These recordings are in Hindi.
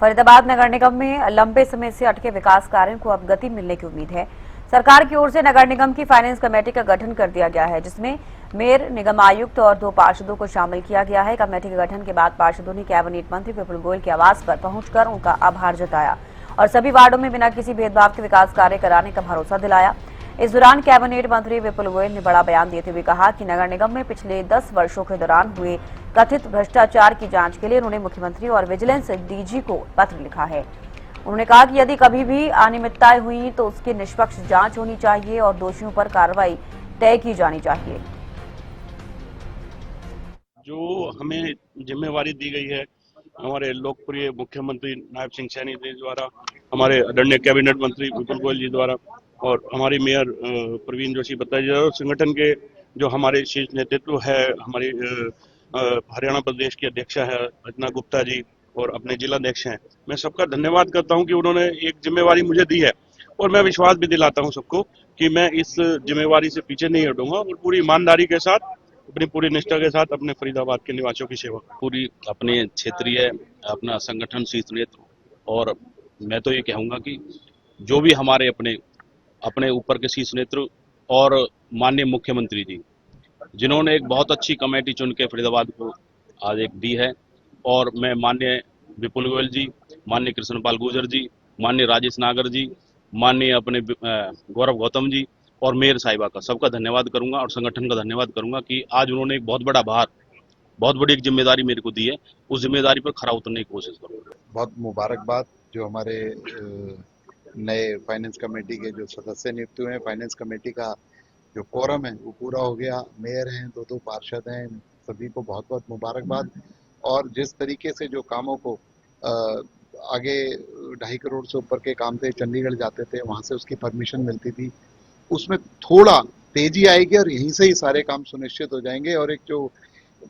फरीदाबाद नगर निगम में लंबे समय से अटके विकास कार्यों को अब गति मिलने की उम्मीद है। सरकार की ओर से नगर निगम की फाइनेंस कमेटी का गठन कर दिया गया है, जिसमें मेयर, निगम आयुक्त और 2 पार्षदों को शामिल किया गया है। कमेटी के गठन के बाद पार्षदों ने कैबिनेट मंत्री विपुल गोयल के आवास पर पहुंचकर उनका आभार जताया और सभी वार्डों में बिना किसी भेदभाव के विकास कार्य कराने का भरोसा दिलाया। इस दौरान कैबिनेट मंत्री विपुल गोयल ने बड़ा बयान देते हुए कहा कि नगर निगम में पिछले 10 वर्षों के दौरान हुए कथित भ्रष्टाचार की जांच के लिए उन्होंने मुख्यमंत्री और विजिलेंस डीजी को पत्र लिखा है। उन्होंने कहा कि यदि कभी भी अनियमितताएं हुई तो उसकी निष्पक्ष जांच होनी चाहिए और दोषियों पर कार्रवाई तय की जानी चाहिए। जो हमें जिम्मेवारी दी गई है हमारे लोकप्रिय मुख्यमंत्री नायब सिंह सैनी जी द्वारा, हमारे आदरणीय कैबिनेट मंत्री विपुल गोयल जी द्वारा और हमारी मेयर प्रवीण जोशी बत्ता जी और संगठन के जो हमारे शीर्ष नेतृत्व है, हमारी हरियाणा प्रदेश की अध्यक्षा है रचना गुप्ता जी और अपने जिला अध्यक्ष हैं, मैं सबका धन्यवाद करता हूं कि उन्होंने एक जिम्मेवारी मुझे दी है और मैं विश्वास भी दिलाता हूं सबको कि मैं इस जिम्मेवारी से पीछे नहीं हटूंगा और पूरी ईमानदारी के साथ, अपनी पूरी निष्ठा के साथ अपने फरीदाबाद के निवासियों की सेवा, पूरी अपने क्षेत्रीय अपना संगठन शीर्ष नेतृत्व और मैं तो ये कहूंगा कि जो भी हमारे अपने ऊपर के शीर्ष नेतृत्व और माननीय मुख्यमंत्री जी जिन्होंने एक बहुत अच्छी कमेटी चुन के फरीदाबाद को आज एक दी है और मैं माननीय विपुल गोयल जी, माननीय कृष्णपाल गुर्जर जी, माननीय राजेश नागर जी, माननीय अपने गौरव गौतम जी और मेयर साहिबा का सबका धन्यवाद करूंगा और संगठन का धन्यवाद करूंगा कि आज उन्होंने एक बहुत बड़ा भार, बहुत बड़ी एक जिम्मेदारी मेरे को दी है, उस जिम्मेदारी पर खरा उतरने की कोशिश करूंगा। बहुत मुबारकबाद जो हमारे नए फाइनेंस कमेटी के जो सदस्य नियुक्त हुए हैं। फाइनेंस कमेटी का जो कोरम है वो पूरा हो गया। मेयर हैं, 2 पार्षद हैं, सभी को बहुत बहुत मुबारकबाद। और जिस तरीके से जो कामों को आगे 2.5 करोड़ से ऊपर के काम थे, चंडीगढ़ जाते थे, वहां से उसकी परमिशन मिलती थी, उसमें थोड़ा तेजी आएगी और यहीं से ही सारे काम सुनिश्चित हो जाएंगे। और एक जो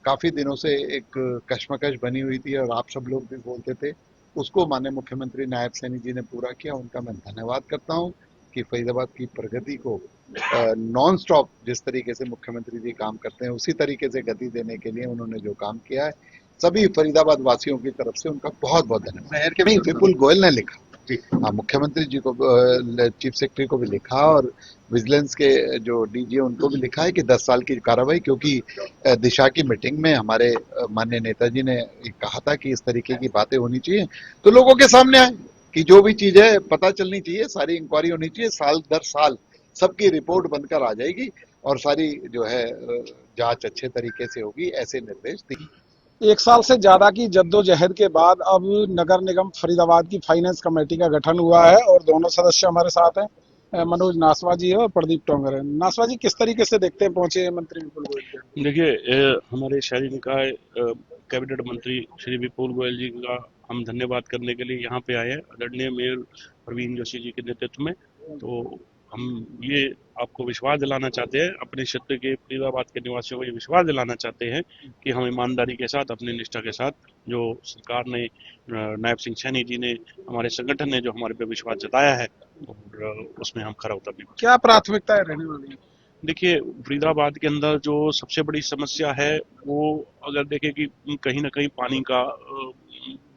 काफी दिनों से एक कश्मकश बनी हुई थी और आप सब लोग भी बोलते थे, उसको माननीय मुख्यमंत्री नायब सैनी जी ने पूरा किया। उनका मैं धन्यवाद करता हूं कि फरीदाबाद की प्रगति को नॉन स्टॉप जिस तरीके से मुख्यमंत्री जी काम करते हैं उसी तरीके से गति देने के लिए उन्होंने जो काम किया है, सभी फरीदाबाद वासियों की तरफ से उनका बहुत बहुत धन्यवाद। नहीं, विपुल गोयल ने लिखा, हाँ, मुख्यमंत्री जी को, चीफ सेक्रेटरी को भी लिखा और विजिलेंस के जो डीजी उनको भी लिखा है कि 10 साल की कार्रवाई, क्योंकि दिशा की मीटिंग में हमारे माननीय नेताजी ने कहा था कि इस तरीके की बातें होनी चाहिए तो लोगों के सामने आए कि जो भी चीज है पता चलनी चाहिए, सारी इंक्वायरी होनी चाहिए, साल दर साल सबकी रिपोर्ट बनकर आ जाएगी और सारी जो है जांच अच्छे तरीके से होगी, ऐसे निर्देश दिए। 1 साल से ज्यादा की जद्दोजहद के बाद अब नगर निगम फरीदाबाद की फाइनेंस कमेटी का गठन हुआ है और दोनों सदस्य हमारे साथ हैं, मनोज नासवा जी है और प्रदीप टोंगर है। नासवा जी, किस तरीके से देखते हैं पहुंचे मंत्री विपुल गोयल? देखिए, हमारे शहरी निकाय कैबिनेट मंत्री श्री विपुल गोयल जी का हम धन्यवाद करने के लिए यहाँ पे आए हैं, आदरणीय मेयर प्रवीण जोशी जी के नेतृत्व में। तो हम ये आपको विश्वास दिलाना चाहते हैं, अपने क्षेत्र के फरीदाबाद के निवासियों को ये विश्वास दिलाना चाहते हैं कि हम ईमानदारी के साथ, अपनी निष्ठा के साथ, जो सरकार ने, नायब सिंह सैनी जी ने, हमारे संगठन ने जो हमारे पे विश्वास जताया है और उसमें हम खरा उतरने की। क्या प्राथमिकताएं रहने वाली है? देखिए, फरीदाबाद के अंदर जो सबसे बड़ी समस्या है वो अगर देखें कि कहीं ना कहीं पानी का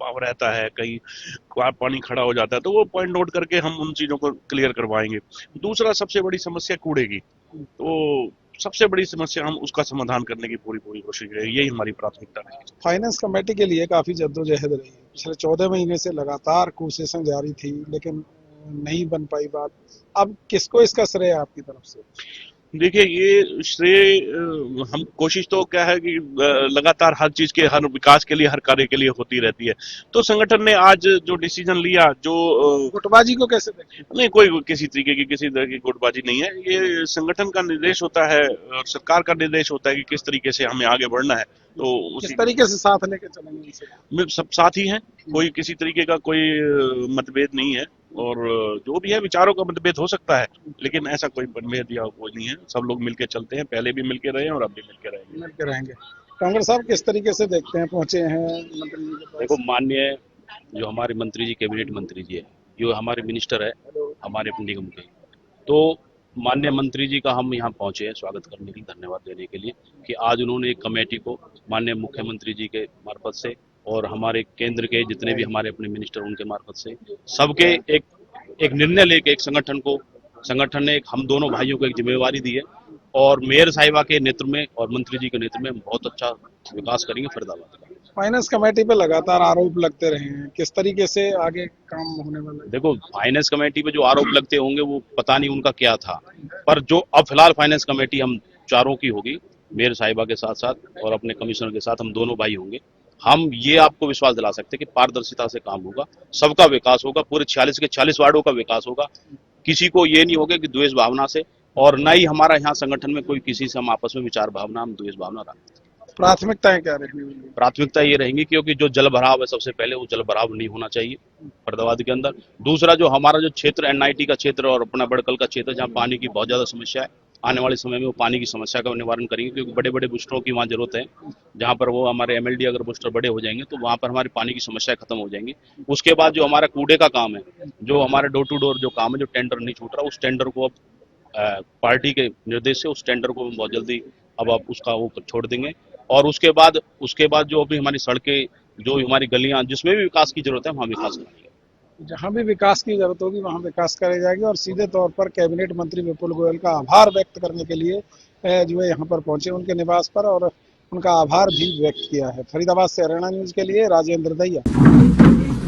भाव रहता है, कहीं पानी खड़ा हो जाता है, तो वो पॉइंट नोट करके हम उन चीजों को क्लियर करवाएंगे। दूसरा सबसे बड़ी समस्या कूड़े की, तो सबसे बड़ी समस्या हम उसका समाधान करने की पूरी कोशिश है, यही हमारी प्राथमिकता है। फाइनेंस कमेटी के लिए काफी जद्दोजहद रही, पिछले 14 महीने से लगातार कोशिशें जारी थी लेकिन नहीं बन पाई बात। अब किसको इसका श्रेय है आपकी तरफ से? देखिए, ये श्रेय हम कोशिश तो क्या है कि लगातार हर चीज के, हर विकास के लिए, हर कार्य के लिए होती रहती है। तो संगठन ने आज जो डिसीजन लिया, जो गुटबाजी को कैसे देखें? नहीं, कोई किसी तरीके की किसी तरह की गुटबाजी नहीं है। ये संगठन का निर्देश होता है और सरकार का निर्देश होता है कि किस तरीके से हमें आगे बढ़ना है। तो किस तरीके से साथ लेके चलेंगे? सब साथ ही हैं, कोई किसी तरीके का कोई मतभेद नहीं है और जो भी है विचारों का मतभेद हो सकता है, लेकिन ऐसा कोई मतभेद या कोई नहीं है। सब लोग मिलके चलते हैं, पहले भी मिलके रहे हैं और अब भी मिलके रहेंगे। कांग्रेस साहब, किस तरीके से देखते हैं पहुंचे हैं मंत्री जी के पास? देखो, माननीय जो हमारे मंत्री जी, कैबिनेट मंत्री जी है, जो हमारे मिनिस्टर है हमारे अपने निगम के, तो माननीय मंत्री जी का हम यहाँ पहुंचे हैं स्वागत करने के लिए, धन्यवाद देने के लिए कि आज उन्होंने एक कमेटी को माननीय मुख्यमंत्री जी के मार्फत से और हमारे केंद्र के जितने भी हमारे अपने मिनिस्टर उनके मार्फत से सबके एक निर्णय लेके एक संगठन ने एक हम दोनों भाइयों को एक जिम्मेवारी दी है और मेयर साहिबा के नेतृत्व में और मंत्री जी के नेतृत्व में हम बहुत अच्छा विकास करेंगे फरीदाबाद का। फाइनेंस कमेटी पे लगातार आरोप लगते रहे हैं, किस तरीके से आगे काम होने वाला है? देखो, फाइनेंस कमेटी पे जो आरोप लगते होंगे वो पता नहीं उनका क्या था, पर जो अब फिलहाल फाइनेंस कमेटी हम चारों की होगी, मेयर साहिबा के साथ साथ और अपने कमिश्नर के साथ हम दोनों भाई होंगे। हम ये आपको विश्वास दिला सकते हैं कि पारदर्शिता से काम होगा, सबका विकास होगा, पूरे 46 के 40 वार्डों का विकास होगा। किसी को ये नहीं होगा कि द्वेष भावना से, और न ही हमारा यहाँ संगठन में कोई किसी से हम आपस में विचार भावना, हम द्वेष भावना रखते हैं। प्राथमिकताएं क्या रहेंगी? प्राथमिकता ये रहेंगी क्योंकि जो जल भराव है सबसे पहले वो जल भराव नहीं होना चाहिए फरीदाबाद के अंदर। दूसरा जो हमारा जो क्षेत्र एनआईटी का क्षेत्र और अपना बड़कल का क्षेत्र जहाँ पानी की बहुत ज्यादा समस्या है, आने वाले समय में वो पानी की समस्या का निवारण करेंगे क्योंकि बड़े बड़े बूस्टरों की वहाँ जरूरत है। जहाँ पर वो हमारे एमएलडी अगर बूस्टर बड़े हो जाएंगे तो वहाँ पर हमारी पानी की समस्या खत्म हो जाएंगी। उसके बाद जो हमारा कूड़े का काम है, जो हमारे डोर टू डोर जो काम है, जो टेंडर नहीं छूट रहा, उस टेंडर को अब पार्टी के निर्देश से उस टेंडर को बहुत जल्दी अब आप उसका वो छोड़ देंगे। और उसके बाद जो अभी हमारी सड़कें, जो हमारी गलियां, जिसमें भी विकास की जरूरत है वहाँ विकास करेंगे। जहां भी विकास की जरूरत होगी वहां विकास करे जाएगी। और सीधे तौर पर कैबिनेट मंत्री विपुल गोयल का आभार व्यक्त करने के लिए जो है यहाँ पर पहुंचे उनके निवास पर और उनका आभार भी व्यक्त किया है। फरीदाबाद से हरियाणा न्यूज के लिए राजेंद्र दहिया।